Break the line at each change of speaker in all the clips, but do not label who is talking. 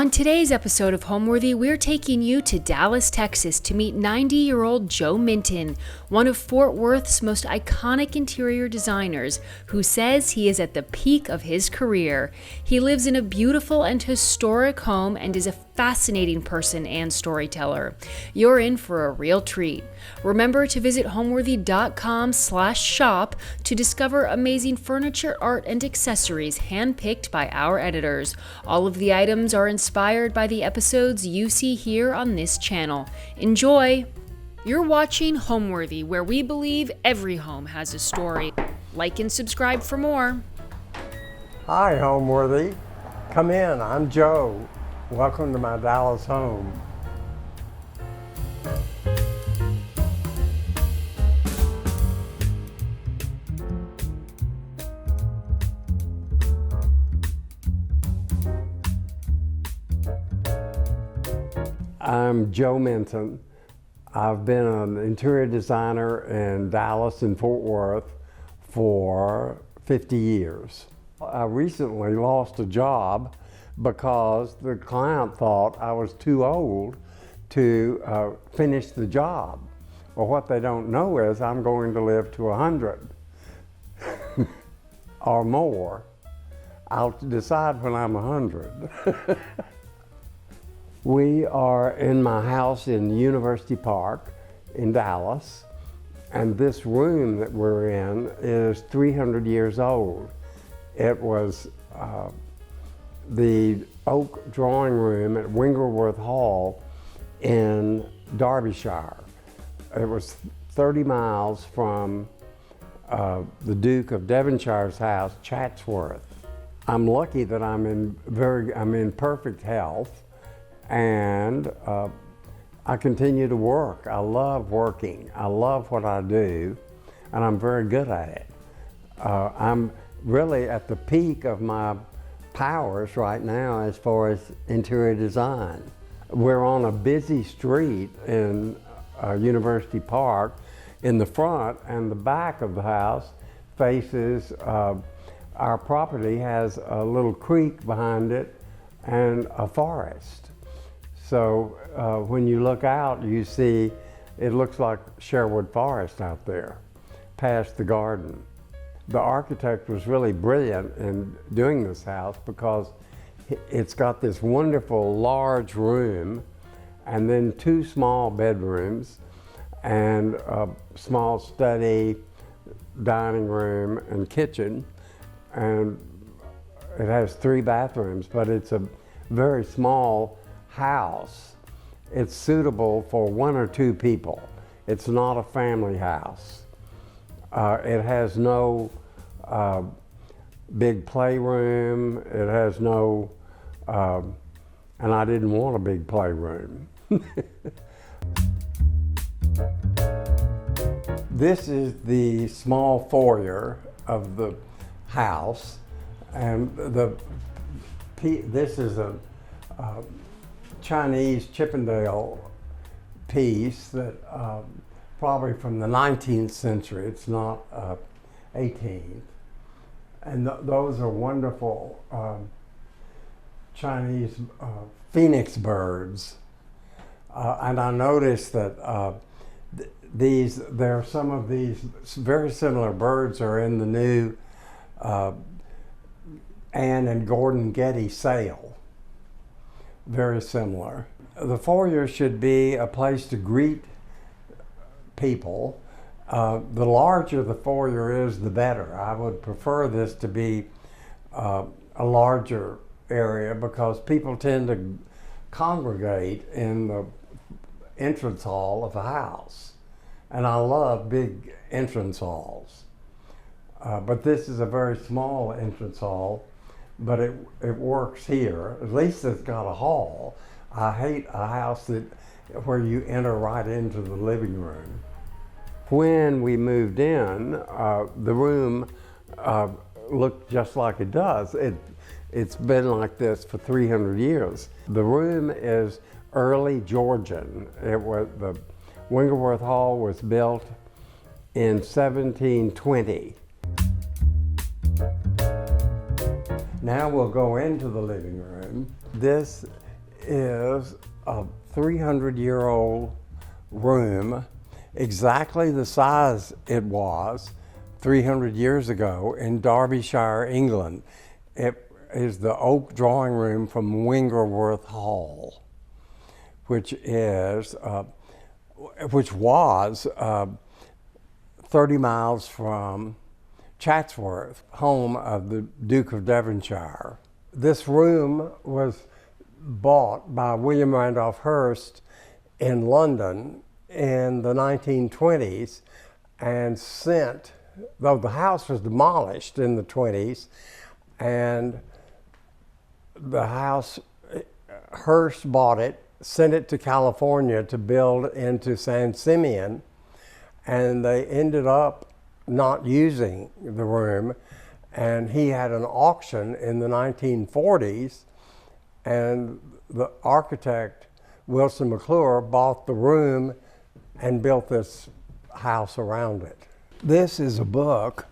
On today's episode of Homeworthy, we're taking you to Dallas, Texas to meet 90-year-old Joe Minton, one of Fort Worth's most iconic interior designers, who says he is at the peak of his career. He lives in a beautiful and historic home and is a fascinating person and storyteller. You're in for a real treat. Remember to visit homeworthy.com/shop to discover amazing furniture, art, and accessories handpicked by our editors. All of the items are inspired by the episodes you see here on this channel. Enjoy! You're watching Homeworthy, where we believe every home has a story. Like and subscribe for more.
Hi, Homeworthy. Come in, I'm Joe. Welcome to my Dallas home. I'm Joe Minton. I've been an interior designer in Dallas and Fort Worth for 50 years. I recently lost a job because the client thought I was too old to finish the job. Well, what they don't know is I'm going to live to 100 or more. I'll decide when I'm 100. We are in my house in University Park in Dallas, and this room that we're in is 300 years old. It was the oak drawing room at Wingleworth Hall in Derbyshire. It was 30 miles from the Duke of Devonshire's house, Chatsworth. I'm lucky that I'm in perfect health, and I continue to work. I love working. I love what I do, and I'm very good at it. I'm really at the peak of my powers right now as far as interior design. We're on a busy street in University Park. In the front and the back of the house faces, our property has a little creek behind it and a forest. So when you look out, you see it looks like Sherwood Forest out there past the garden. The architect was really brilliant in doing this house because it's got this wonderful large room and then two small bedrooms and a small study, dining room, and kitchen. And it has 3 bathrooms, but it's a very small house. It's suitable for 1 or 2 people. It's not a family house. It has no big playroom. It has no, and I didn't want a big playroom. This is the small foyer of the house, and this is a Chinese Chippendale piece that probably from the 19th century. It's not 18th. And those are wonderful Chinese phoenix birds. And I noticed that there are some of these very similar birds are in the new Anne and Gordon Getty sale. Very similar. The foyer should be a place to greet people. The larger the foyer is, the better. I would prefer this to be a larger area because people tend to congregate in the entrance hall of a house. And I love big entrance halls. But this is a very small entrance hall, but it works here. At least it's got a hall. I hate a house where you enter right into the living room. When we moved in, the room looked just like it does. It's been like this for 300 years. The room is early Georgian. The Wingleworth Hall was built in 1720. Now we'll go into the living room. This is a 300-year-old room, exactly the size it was 300 years ago in Derbyshire, England. It is the oak drawing room from Wingleworth Hall, which was 30 miles from Chatsworth, home of the Duke of Devonshire. This room was bought by William Randolph Hearst in London in the 1920s and sent, though the house was demolished in the 20s, and the house, Hearst bought it, sent it to California to build into San Simeon, and they ended up not using the room, and he had an auction in the 1940s, and the architect Wilson McClure bought the room and built this house around it. This is a book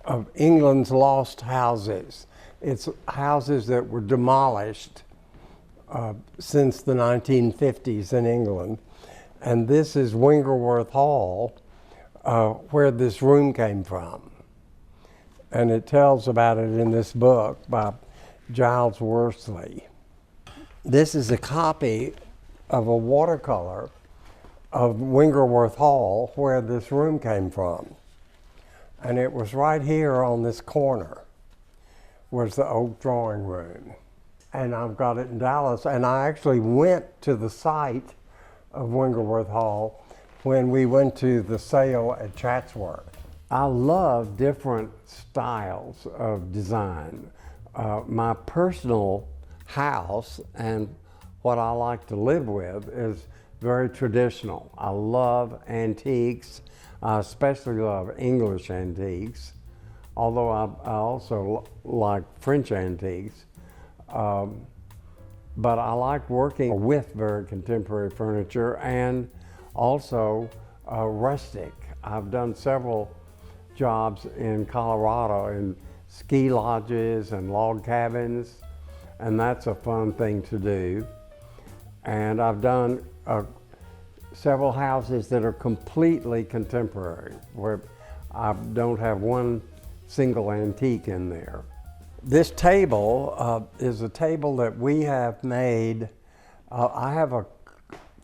of England's lost houses. It's houses that were demolished since the 1950s in England. And this is Wingleworth Hall, where this room came from. And it tells about it in this book by Giles Worsley. This is a copy of a watercolor of Wingleworth Hall, where this room came from. And it was right here on this corner was the oak drawing room. And I've got it in Dallas, and I actually went to the site of Wingleworth Hall when we went to the sale at Chatsworth. I love different styles of design. My personal house and what I like to live with is very traditional. I love antiques. I especially love English antiques, although I also like French antiques. But I like working with very contemporary furniture and also rustic. I've done several jobs in Colorado in ski lodges and log cabins, and that's a fun thing to do. And I've done several houses that are completely contemporary, where I don't have one single antique in there. This table is a table that we have made. I have a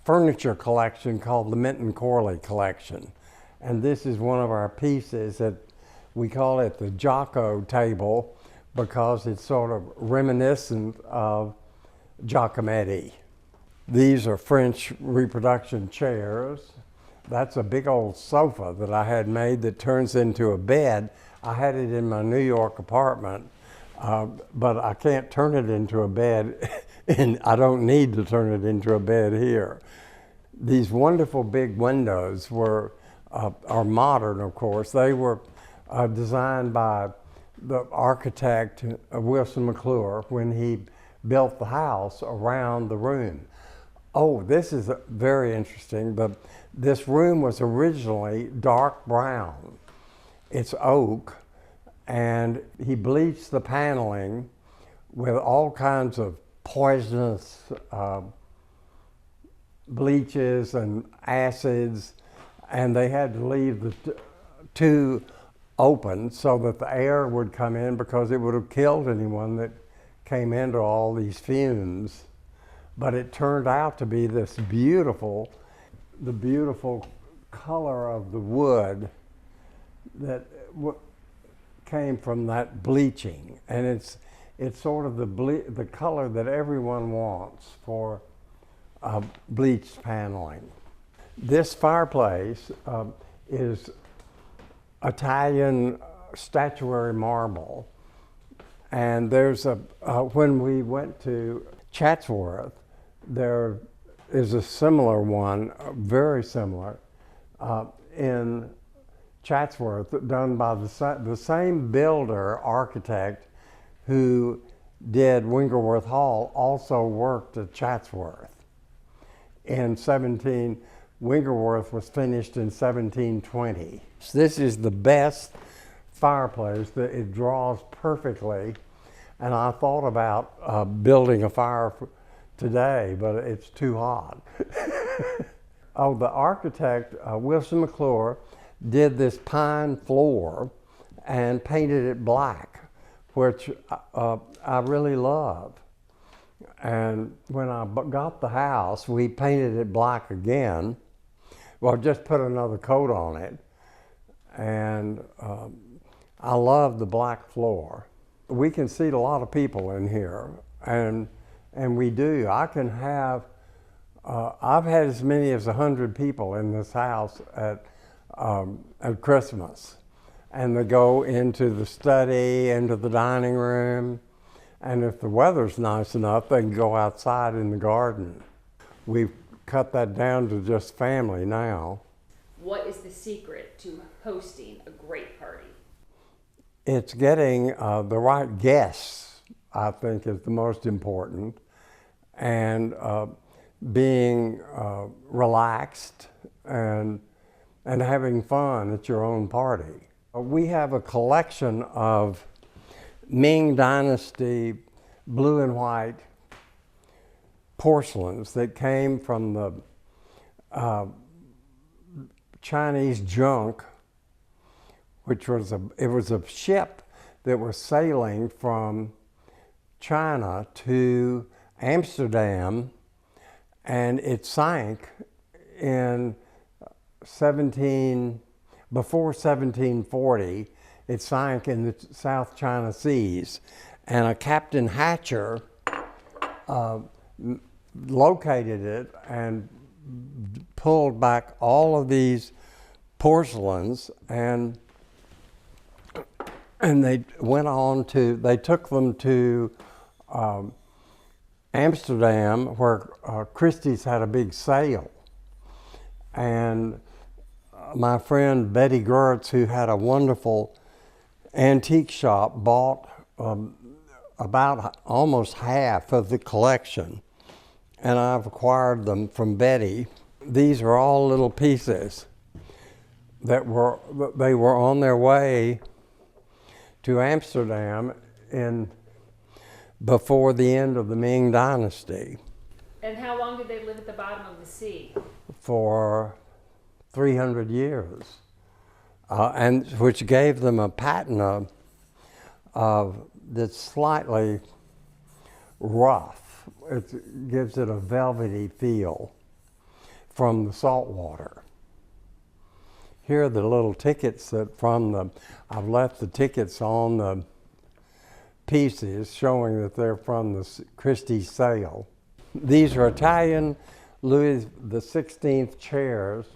furniture collection called the Minton collection, and this is one of our pieces that we call it the Jocko table because it's sort of reminiscent of Giacometti. These are French reproduction chairs. That's a big old sofa that I had made that turns into a bed. I had it in my New York apartment, but I can't turn it into a bed, and I don't need to turn it into a bed here. These wonderful big windows are modern, of course. They were designed by the architect Wilson McClure when he built the house around the room. Oh, this is very interesting. This room was originally dark brown. It's oak, and he bleached the paneling with all kinds of poisonous bleaches and acids, and they had to leave the two open so that the air would come in, because it would have killed anyone that came into all these fumes. But it turned out to be this beautiful color of the wood that came from that bleaching. And it's sort of the color that everyone wants for bleached paneling. This fireplace is Italian statuary marble. And there's when we went to Chatsworth, there is a similar one, very similar, in Chatsworth, done by the same builder, architect, who did Wingleworth Hall, also worked at Chatsworth. Wingleworth was finished in 1720. This is the best fireplace. It draws perfectly, and I thought about building a today, but it's too hot. Oh, the architect, Wilson McClure, did this pine floor and painted it black, which I really love. And when I got the house, we painted it black again. Well, just put another coat on it. And I love the black floor. We can seat a lot of people in here, and we do. I can have, I've had as many as 100 people in this house at Christmas. And they go into the study, into the dining room, and if the weather's nice enough, they can go outside in the garden. We've cut that down to just family now.
What is the secret to hosting a great party?
It's getting the right guests, I think, is the most important, and being relaxed and having fun at your own party. We have a collection of Ming dynasty blue and white porcelains that came from the Chinese junk, which was a ship that was sailing from China to Amsterdam, and it sank in before 1740. It sank in the South China Seas, and a Captain Hatcher located it and pulled back all of these porcelains, and they they took them to Amsterdam, where Christie's had a big sale. And my friend Betty Gertz, who had a wonderful antique shop, bought about almost half of the collection, and I've acquired them from Betty. These are all little pieces that they were on their way to Amsterdam before the end of the Ming dynasty.
And how long did they live at the bottom of the sea?
For 300 years, and which gave them a patina that's slightly rough. It gives it a velvety feel from the salt water. Here are the little tickets I've left the tickets on the pieces showing that they're from the Christie's sale. These are Italian Louis XVI chairs,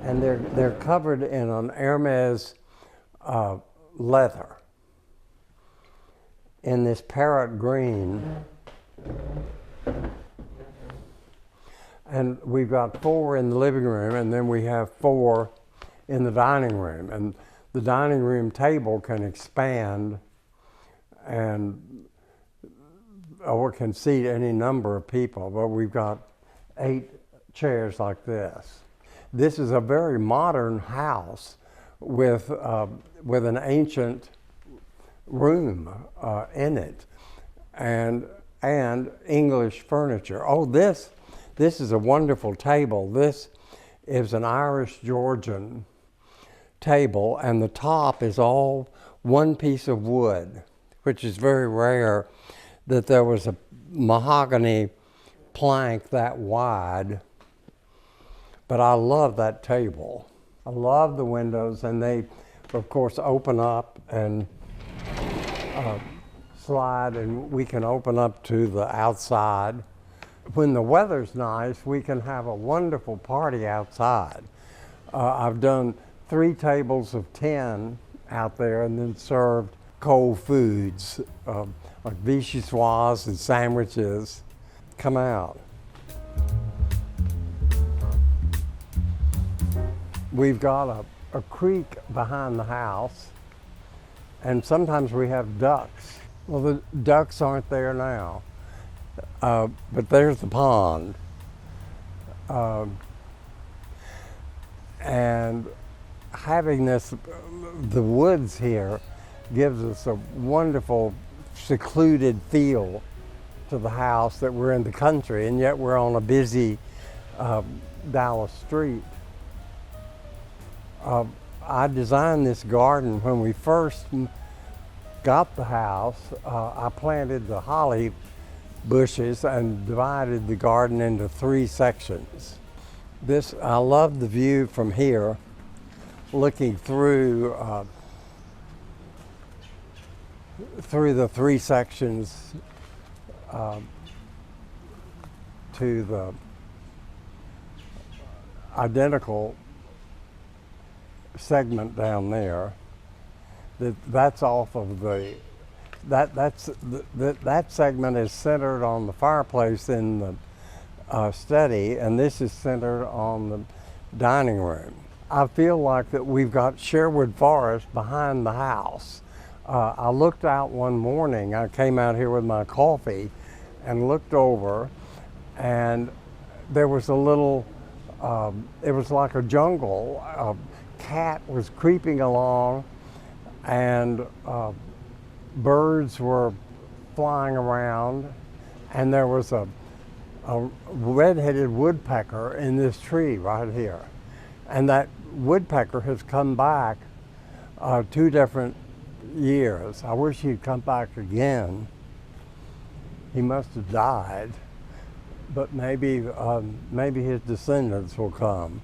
and they're covered in an Hermes leather in this parrot green. And we've got 4 in the living room, and then we have 4 in the dining room. And the dining room table can expand or can seat any number of people, but we've got 8 chairs like this. This is a very modern house with an ancient room in it, and English furniture. Oh, this is a wonderful table. This is an Irish Georgian table, and the top is all one piece of wood, which is very rare that there was a mahogany plank that wide. But I love that table. I love the windows, and they, of course, open up and slide, and we can open up to the outside. When the weather's nice, we can have a wonderful party outside. I've done 3 tables of 10 out there, and then served cold foods like vichyssoise and sandwiches. Come out. We've got a creek behind the house, and sometimes we have ducks. Well, the ducks aren't there now, but there's the pond. And having the woods here gives us a wonderful secluded feel
to the house that we're in the country, and yet we're on a busy Dallas street. I designed this garden when we first got the house. I planted the holly bushes and divided the garden into 3 sections. I love the view from here, looking through the 3 sections to the identical segment down there. That's off of that segment is centered on the fireplace in the study, and this is centered on the dining room. I feel like that we've got Sherwood Forest behind the house. I looked out one morning, I came out here with my coffee and looked over, and there was a little, it was like a jungle. A cat was creeping along, and birds were flying around, and there was a red-headed woodpecker in this tree right here. And that woodpecker has come back 2 different years. I wish he'd come back again. He must have died, but maybe his descendants will come.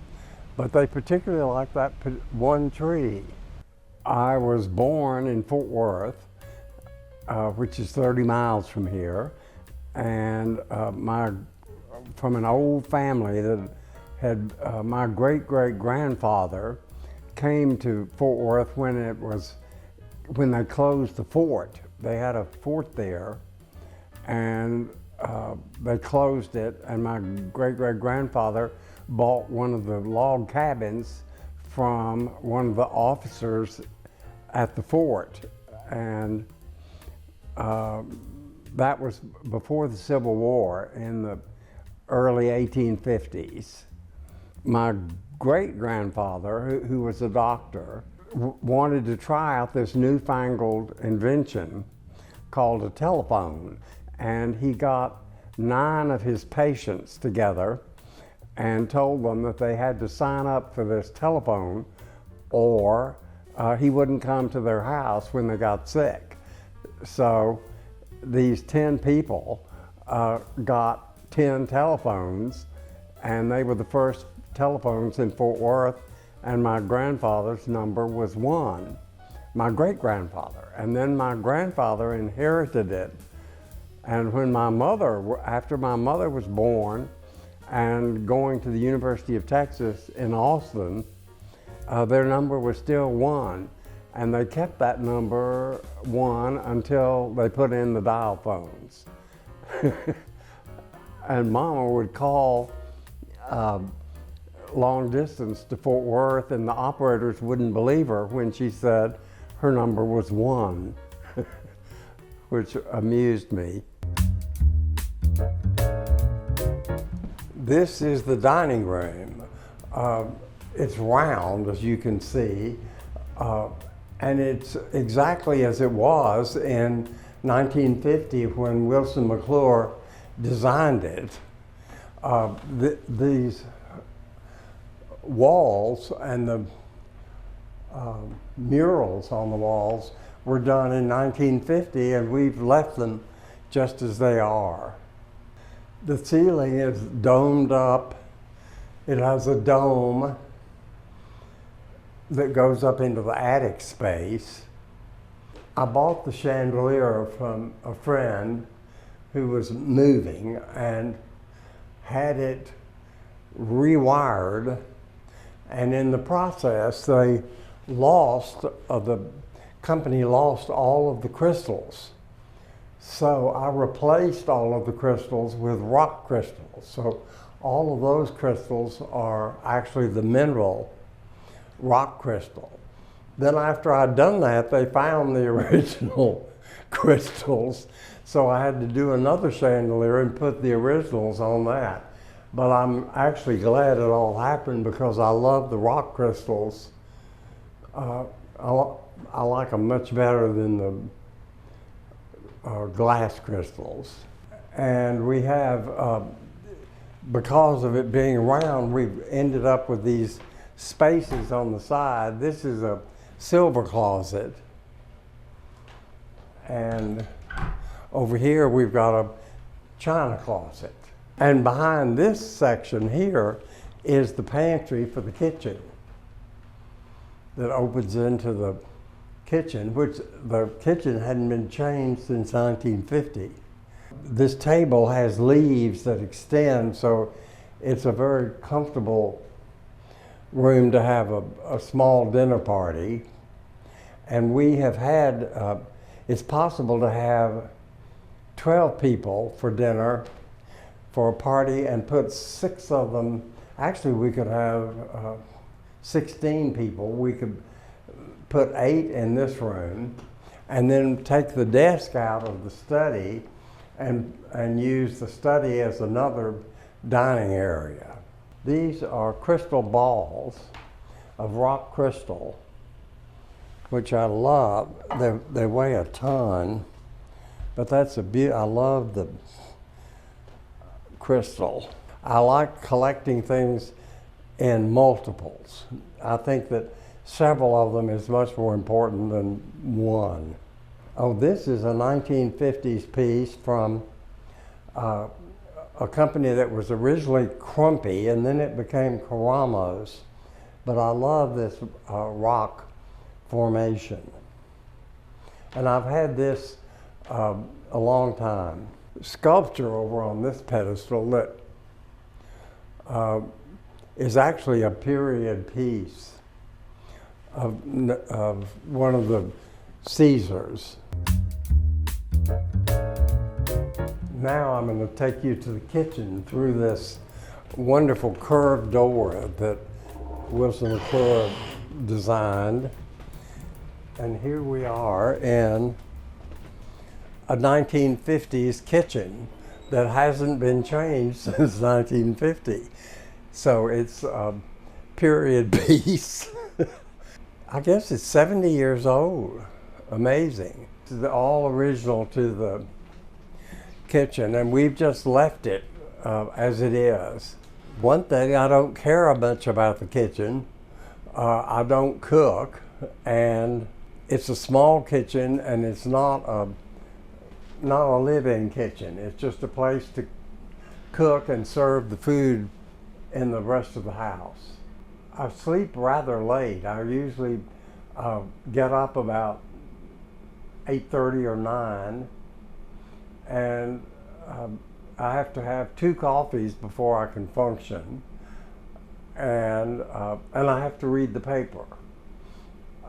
But they particularly like that one tree. I was born in Fort Worth, which is 30 miles from here, and from an old family that had my great-great-grandfather came to Fort Worth when they closed the fort. They had a fort there, and they closed it, and my great-great-grandfather bought one of the log cabins from one of the officers at the fort, and that was before the Civil War in the early 1850s. My great-grandfather, who was a doctor, wanted to try out this newfangled invention called a telephone, and he got 9 of his patients together and told them that they had to sign up for this telephone or he wouldn't come to their house when they got sick. So these 10 people got 10 telephones, and they were the first telephones in Fort Worth, and my grandfather's number was 1, my great-grandfather. And then my grandfather inherited it. And when after my mother was born and going to the University of Texas in Austin, their number was still 1. And they kept that number 1 until they put in the dial phones. And Mama would call long distance to Fort Worth, and the operators wouldn't believe her when she said her number was 1, which amused me. This is the dining room. It's round, as you can see, and it's exactly as it was in 1950 when Wilson McClure designed it. These walls and the murals on the walls were done in 1950, and we've left them just as they are. The ceiling is domed up. It has a dome that goes up into the attic space. I bought the chandelier from a friend who was moving and had it rewired, and in the process the company lost all of the crystals. So I replaced all of the crystals with rock crystals. So all of those crystals are actually the mineral rock crystal. Then after I'd done that, they found the original crystals. So I had to do another chandelier and put the originals on that. But I'm actually glad it all happened because I love the rock crystals. I like them much better than the glass crystals. And we have, because of it being round, we've ended up with these spaces on the side. This is a silver closet. And over here we've got a china closet. And behind this section here is the pantry for the kitchen that opens into the kitchen, which the kitchen hadn't been changed since 1950. This table has leaves that extend, so it's a very comfortable room to have a small dinner party. And we have had, it's possible to have 12 people for dinner for a party and put 6 of them, actually we could have 16 people. We could put 8 in this room and then take the desk out of the study and use the study as another dining area. These are crystal balls of rock crystal, which I love. They weigh a ton, but that's I love the crystal. I like collecting things in multiples. I think that several of them is much more important than one. Oh, this is a 1950s piece from a company that was originally Crumpy, and then it became Karamos. But I love this rock formation. And I've had this a long time. Sculpture over on this pedestal that is actually a period piece of one of the Caesars. Now I'm going to take you to the kitchen through this wonderful curved door that Wilson LaCroix designed. And here we are in a 1950s kitchen that hasn't been changed since 1950. So it's a period piece. I guess it's 70 years old. Amazing. It's all original to the kitchen, and we've just left it as it is. One thing, I don't care much about the kitchen. I don't cook, and it's a small kitchen, and it's not a live-in kitchen. It's just a place to cook and serve the food in the rest of the house. I sleep rather late. I usually get up about 8:30 or 9, and I have to have 2 coffees before I can function, and I have to read the paper,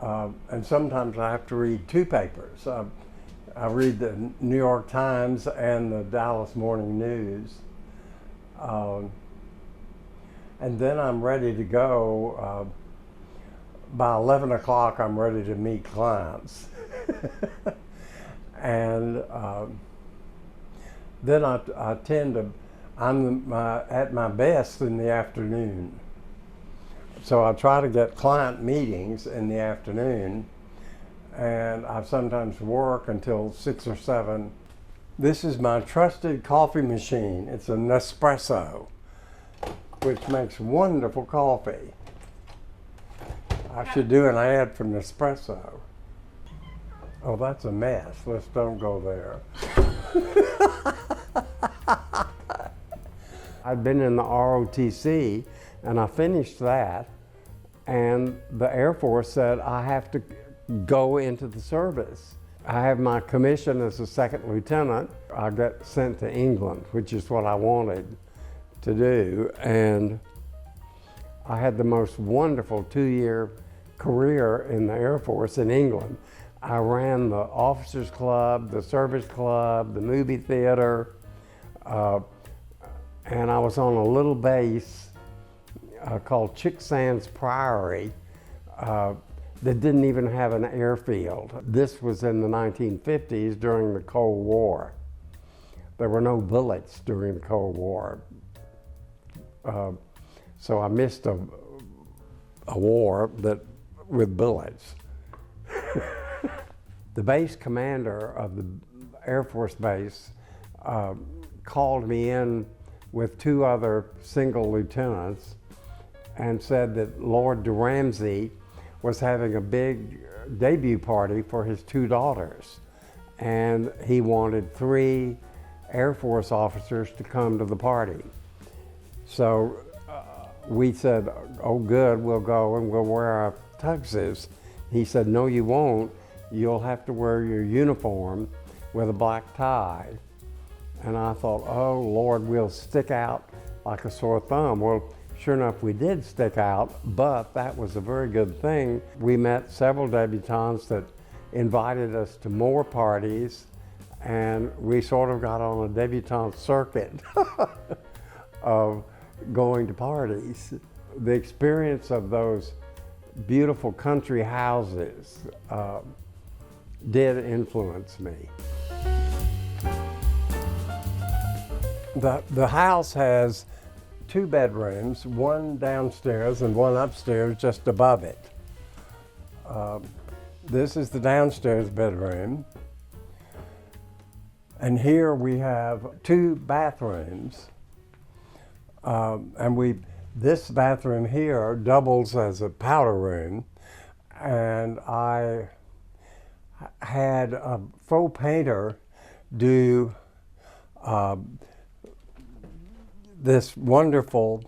and sometimes I have to read 2 papers. I read the New York Times and the Dallas Morning News, and then I'm ready to go. By 11 o'clock, I'm ready to meet clients. And then I tend to, I'm at my best in the afternoon. So I try to get client meetings in the afternoon, and I sometimes work until 6 or 7. This is my trusted coffee machine. It's a Nespresso, which makes wonderful coffee. I should do an ad for Nespresso. Oh, that's a mess. Let's don't go there. I'd been in the ROTC, and I finished that, and the Air Force said I have to go into the service. I have my commission as a second lieutenant. I got sent to England, which is what I wanted to do, and I had the most wonderful 2-year career in the Air Force in England. I ran the officers club, the service club, the movie theater, and I was on a little base called Chicksands Priory that didn't even have an airfield. This was in the 1950s during the Cold War. There were no bullets during the Cold War. So I missed a war with bullets. The base commander of the Air Force Base
called me in with 2 other single lieutenants and said that Lord de Ramsey was having a big debut party for his 2 daughters. And he wanted 3 Air Force officers to come to the party. So we said, oh good, we'll go and we'll wear our tuxes. He said, no you won't, you'll have to wear your uniform with a black tie. And I thought, oh Lord, we'll stick out like a sore thumb. Well, sure enough, we did stick out, but that was a very good thing. We met several debutantes that invited us to more parties, and we sort of got on a debutante circuit of going to parties. The experience of those beautiful country houses did influence me.
The house has 2 bedrooms, one downstairs and one upstairs just above it. This is the downstairs bedroom. And here we have 2 bathrooms. This bathroom here doubles as a powder room. And I had a faux painter do this wonderful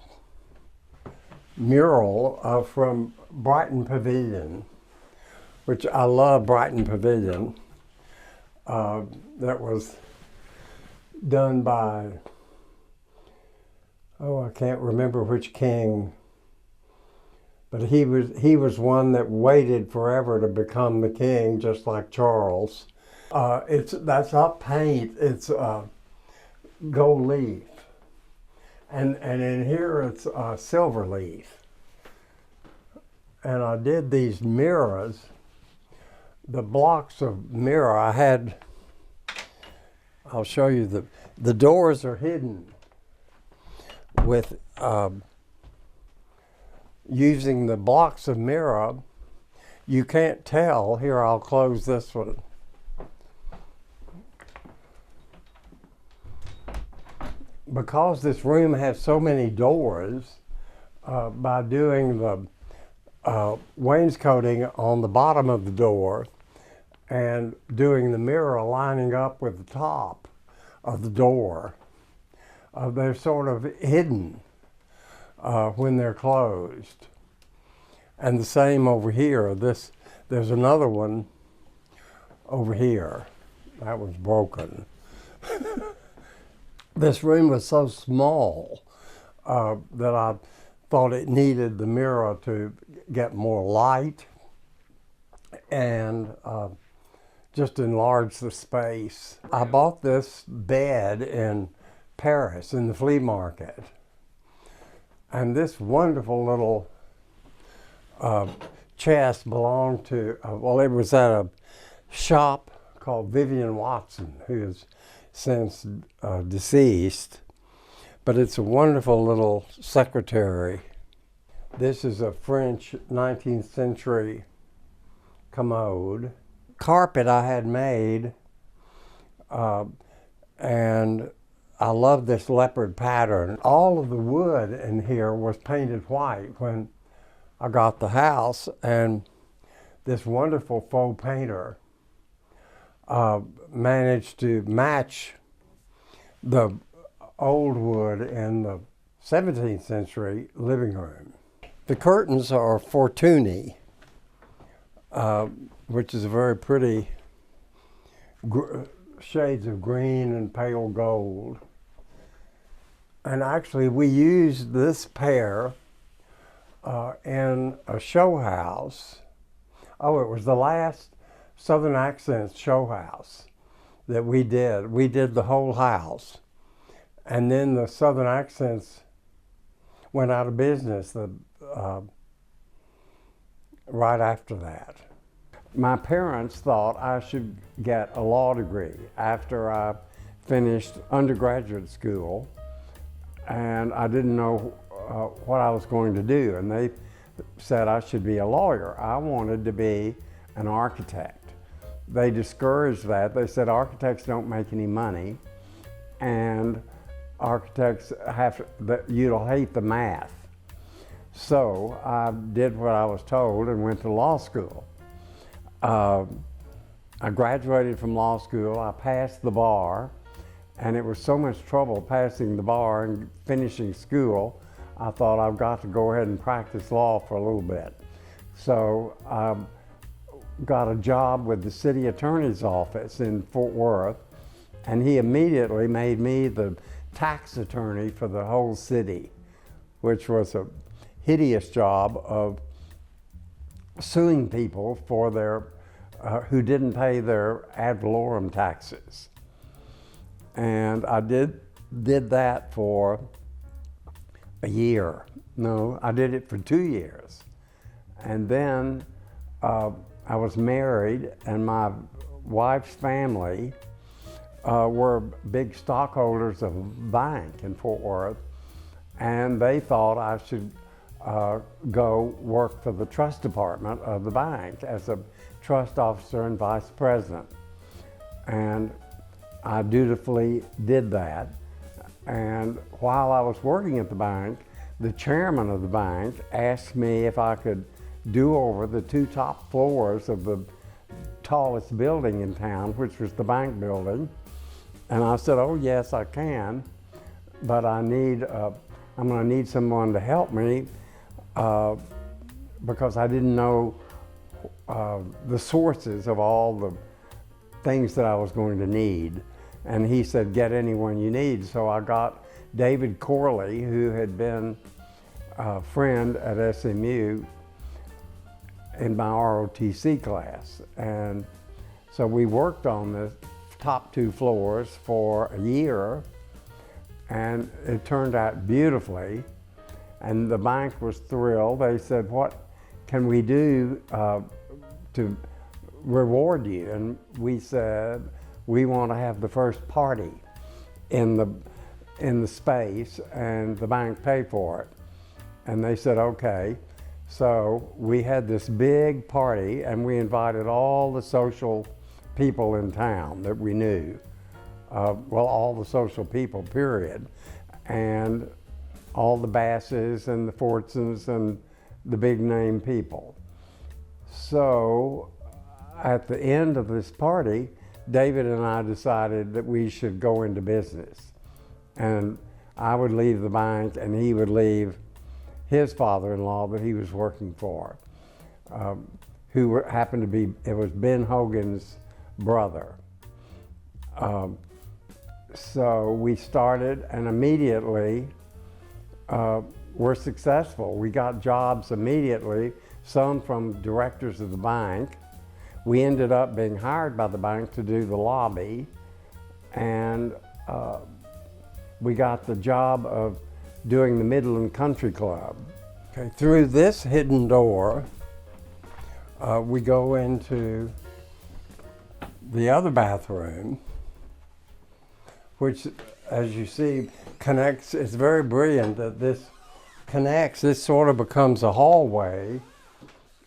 mural from Brighton Pavilion, which I love Brighton Pavilion. That was done by, I can't remember which king, but he was one that waited forever to become the king, just like Charles. That's not paint, it's gold leaf. And in here it's silver leaf. And I did these mirrors, the blocks of mirror I had. I'll show you the doors are hidden with using the blocks of mirror. You can't tell. Here, I'll close this one. Because this room has so many doors, by doing the wainscoting on the bottom of the door and doing the mirror lining up with the top of the door, they're sort of hidden when they're closed. And the same over here. There's another one over here. That was broken. This room was so small that I thought it needed the mirror to get more light and just enlarge the space. I bought this bed in Paris in the flea market. And this wonderful little chest belonged to, it was at a shop called Vivian Watson, who is since deceased, but it's a wonderful little secretary. This is a French 19th century commode. Carpet I had made, and I love this leopard pattern. All of the wood in here was painted white when I got the house, and this wonderful faux painter managed to match the old wood in the 17th century living room. The curtains are Fortuny, which is a very pretty shades of green and pale gold. And actually we used this pair in a show house. It was the last Southern Accents show house that we did. We did the whole house. And then the Southern Accents went out of business right after that.
My parents thought I should get a law degree after I finished undergraduate school, and I didn't know what I was going to do, and they said I should be a lawyer. I wanted to be an architect. They discouraged that. They said architects don't make any money, and architects you'll hate the math. So I did what I was told and went to law school. I graduated from law school, I passed the bar, and it was so much trouble passing the bar and finishing school, I thought I've got to go ahead and practice law for a little bit. So I got a job with the city attorney's office in Fort Worth, and he immediately made me the tax attorney for the whole city, which was a hideous job of suing people for their who didn't pay their ad valorem taxes. And I did that for a year. No, I did it for 2 years. And then I was married, and my wife's family were big stockholders of a bank in Fort Worth, and they thought I should go work for the trust department of the bank as a trust officer and vice president. And I dutifully did that. And while I was working at the bank, the chairman of the bank asked me if I could do over the 2 top floors of the tallest building in town, which was the bank building. And I said, oh yes, I can, but I'm gonna need someone to help me because I didn't know the sources of all the things that I was going to need. And he said, get anyone you need. So I got David Corley, who had been a friend at SMU in my ROTC class. And so we worked on the top 2 floors for a year, and it turned out beautifully. And the bank was thrilled. They said, what can we do to reward you? And we said, we want to have the first party in the space, and the bank paid for it. And they said, okay. So we had this big party, and we invited all the social people in town that we knew. Well, all the social people, period. And all the Basses and the Fortsons and the big name people. So at the end of this party, David and I decided that we should go into business. And I would leave the bank, and he would leave his father-in-law that he was working for, who happened to be, it was Ben Hogan's brother. So we started, and immediately were successful. We got jobs immediately, some from directors of the bank. We ended up being hired by the bank to do the lobby, and we got the job of doing the Midland Country Club. Okay, through this hidden door, we go into the other bathroom, which, as you see, connects. It's very brilliant that this connects. This sort of becomes a hallway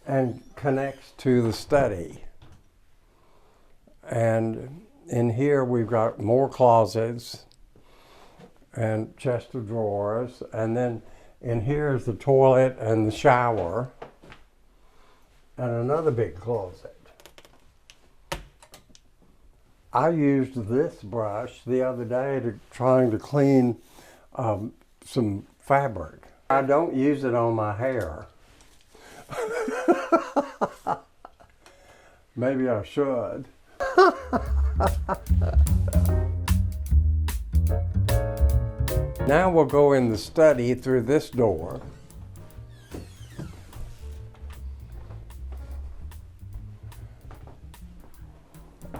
and connects to the study. And in here we've got more closets and chest of drawers, and then in here is the toilet and the shower and another big closet. I used this brush the other day trying to clean some fabric. I don't use it on my hair. Maybe I should. Now we'll go in the study through this door.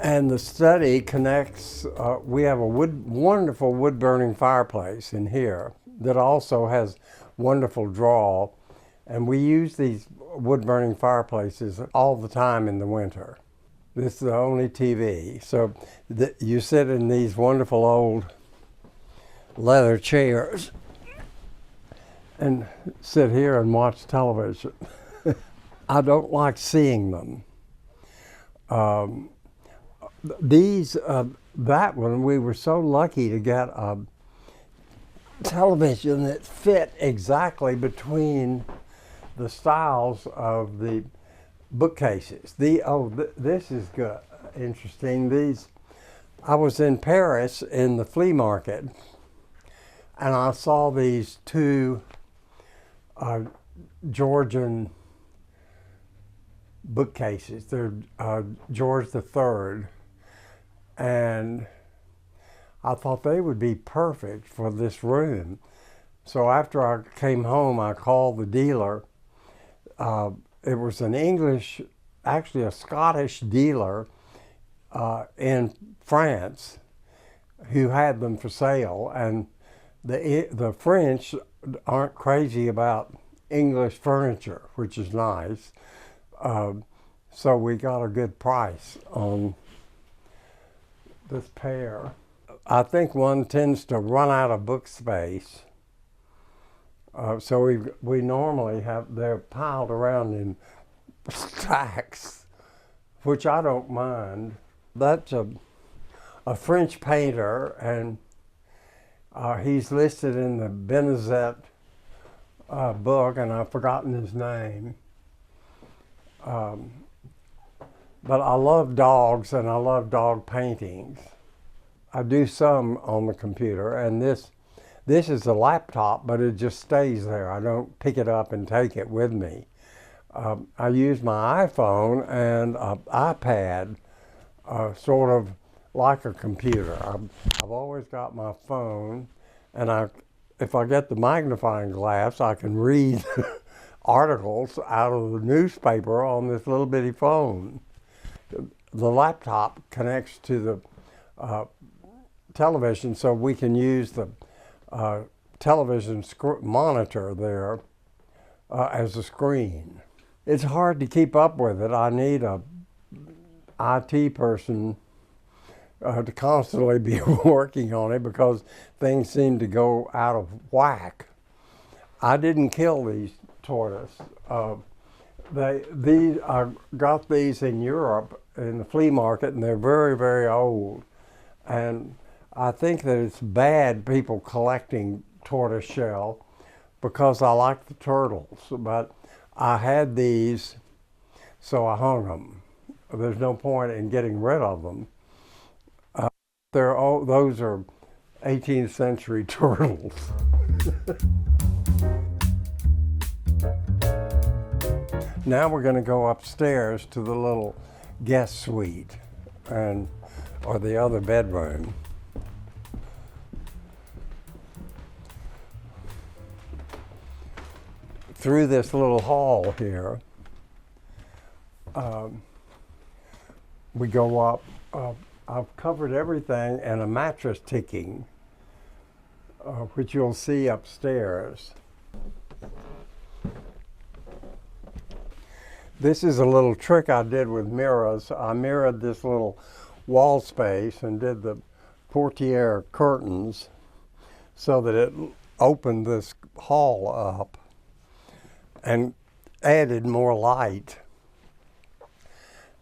And the study connects, we have a wonderful wood-burning fireplace in here that also has wonderful draw. And we use these wood-burning fireplaces all the time in the winter. This is the only TV. So you sit in these wonderful old leather chairs and sit here and watch television. I don't like seeing them. These
that one, we were so lucky to get a television that fit exactly between the styles of the bookcases. This is good, interesting. I was in Paris in the flea market, and I saw these two Georgian bookcases. They're George III, and I thought they would be perfect for this room. So after I came home, I called the dealer. It was an English, actually a Scottish dealer in France who had them for sale, and the French aren't crazy about English furniture, which is nice. So we got a good price on this pair. I think one tends to run out of book space. So we normally they're piled around in stacks, which I don't mind. That's a French painter, and he's listed in the Benezet book, and I've forgotten his name. But I love dogs, and I love dog paintings. I do some on the computer, and this is a laptop, but it just stays there. I don't pick it up and take it with me. I use my iPhone and iPad sort of like a computer. I've always got my phone, and if I get the magnifying glass, I can read articles out of the newspaper on this little bitty phone. The laptop connects to the television, so we can use the television monitor there as a screen. It's hard to keep up with it. I need a IT person to constantly be working on it because things seem to go out of whack. I didn't kill these tortoises. I got these in Europe in the flea market, and they're very, very old. And I think that it's bad people collecting tortoise shell because I like the turtles. But I had these, so I hung them. There's no point in getting rid of them. Those are 18th century turtles. Now we're going to go upstairs to the little guest suite or the other bedroom. Through this little hall here, we go up. I've covered everything and a mattress ticking, which you'll see upstairs. This is a little trick I did with mirrors. I mirrored this little wall space and did the portiere curtains so that it opened this hall up and added more light.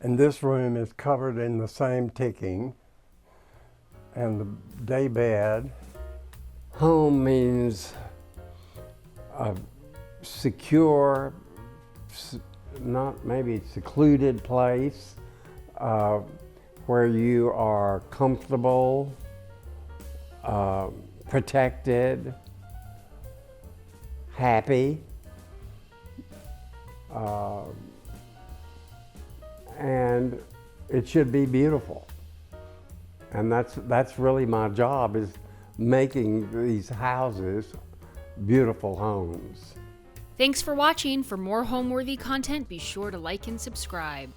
And this room is covered in the same ticking, and the day bed.
Home means a secure, not maybe secluded place where you are comfortable, protected, happy, and it should be beautiful. And that's really my job, is making these houses beautiful homes.
Thanks for watching. For more Homeworthy content, be sure to like and subscribe.